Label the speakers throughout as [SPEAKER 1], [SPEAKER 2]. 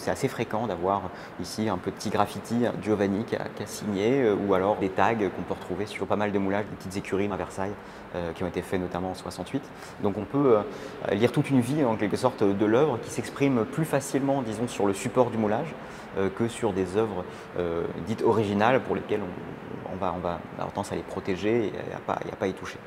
[SPEAKER 1] c'est assez fréquent d'avoir ici un petit graffiti Giovanni qui a signé, ou alors des tags qu'on peut retrouver sur pas mal de moulages, des petites écuries à Versailles qui ont été faits notamment en 68. Donc on peut lire toute une vie en quelque sorte de l'œuvre qui s'exprime plus facilement, disons, sur le support du moulage que sur des œuvres dites originales pour lesquelles on va avoir tendance à les protéger et à pas y toucher.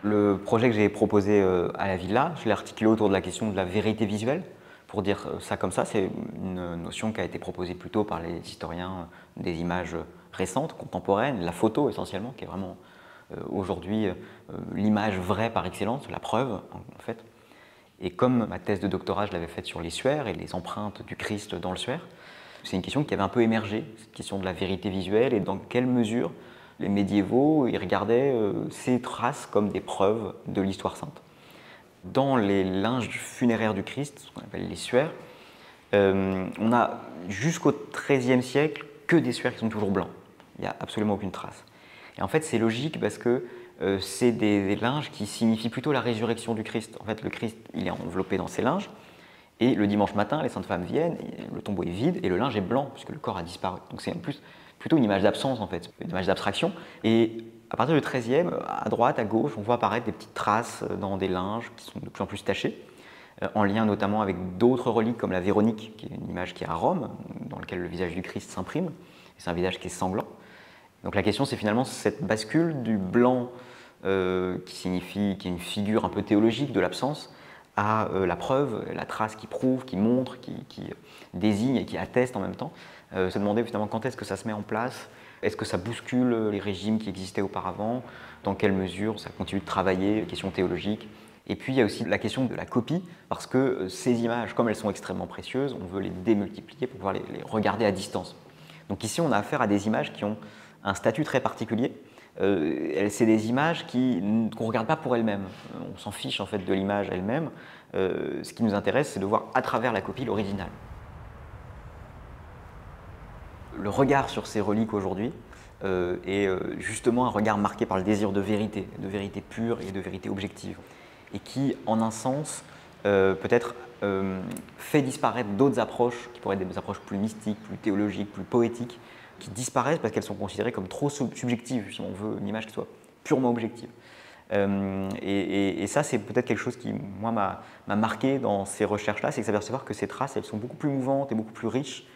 [SPEAKER 1] Le projet que j'ai proposé à la Villa, je l'ai articulé autour de la question de la vérité visuelle. Pour dire ça comme ça, c'est une notion qui a été proposée plus tôt par les historiens des images récentes, contemporaines, la photo essentiellement, qui est vraiment aujourd'hui l'image vraie par excellence, la preuve en fait. Et comme ma thèse de doctorat, je l'avais faite sur les suaires et les empreintes du Christ dans le suaire, c'est une question qui avait un peu émergé, cette question de la vérité visuelle et dans quelle mesure les médiévaux ils regardaient ces traces comme des preuves de l'histoire sainte. Dans les linges funéraires du Christ, ce qu'on appelle les suaires, on a jusqu'au XIIIe siècle que des suaires qui sont toujours blancs. Il n'y a absolument aucune trace. Et en fait, c'est logique parce que c'est des linges qui signifient plutôt la résurrection du Christ. En fait, le Christ, il est enveloppé dans ces linges, et le dimanche matin, les saintes femmes viennent, le tombeau est vide, et le linge est blanc, puisque le corps a disparu. Donc c'est en plus plutôt une image d'absence, en fait, une image d'abstraction. Et à partir du XIIIe, à droite, à gauche, on voit apparaître des petites traces dans des linges qui sont de plus en plus tachés, en lien notamment avec d'autres reliques comme la Véronique, qui est une image qui est à Rome, dans laquelle le visage du Christ s'imprime. C'est un visage qui est sanglant. Donc la question, c'est finalement cette bascule du blanc qui est une figure un peu théologique de l'absence, à la preuve, la trace qui prouve, qui montre, qui désigne et qui atteste en même temps. Se demander finalement quand est-ce que ça se met en place, est-ce que ça bouscule les régimes qui existaient auparavant, dans quelle mesure ça continue de travailler, les questions théologiques. Et puis il y a aussi la question de la copie, parce que ces images, comme elles sont extrêmement précieuses, on veut les démultiplier pour pouvoir les regarder à distance. Donc ici on a affaire à des images qui ont un statut très particulier. C'est des images qu'on ne regarde pas pour elles-mêmes. On s'en fiche en fait de l'image elle-même. Ce qui nous intéresse, c'est de voir à travers la copie l'original. Le regard sur ces reliques aujourd'hui est justement un regard marqué par le désir de vérité pure et de vérité objective, et qui, en un sens, peut-être fait disparaître d'autres approches qui pourraient être des approches plus mystiques, plus théologiques, plus poétiques, qui disparaissent parce qu'elles sont considérées comme trop subjectives. Si on veut une image qui soit purement objective. Et ça, c'est peut-être quelque chose qui, moi, m'a marqué dans ces recherches-là, c'est que s'apercevoir que ces traces, elles sont beaucoup plus mouvantes et beaucoup plus riches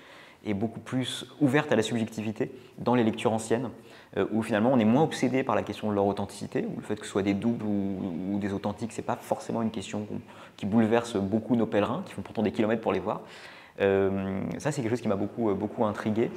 [SPEAKER 1] et beaucoup plus ouvertes à la subjectivité dans les lectures anciennes, où finalement on est moins obsédé par la question de leur authenticité, ou le fait que ce soit des doubles ou des authentiques, c'est pas forcément une question qui bouleverse beaucoup nos pèlerins, qui font pourtant des kilomètres pour les voir. Ça, c'est quelque chose qui m'a beaucoup intrigué.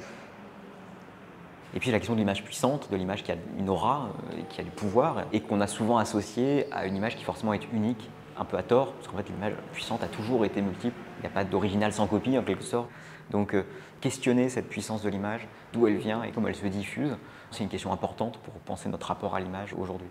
[SPEAKER 1] Et puis la question de l'image puissante, de l'image qui a une aura, qui a du pouvoir, et qu'on a souvent associée à une image qui forcément est unique, un peu à tort, parce qu'en fait l'image puissante a toujours été multiple, il n'y a pas d'original sans copie en quelque sorte. Donc questionner cette puissance de l'image, d'où elle vient et comment elle se diffuse, c'est une question importante pour penser notre rapport à l'image aujourd'hui.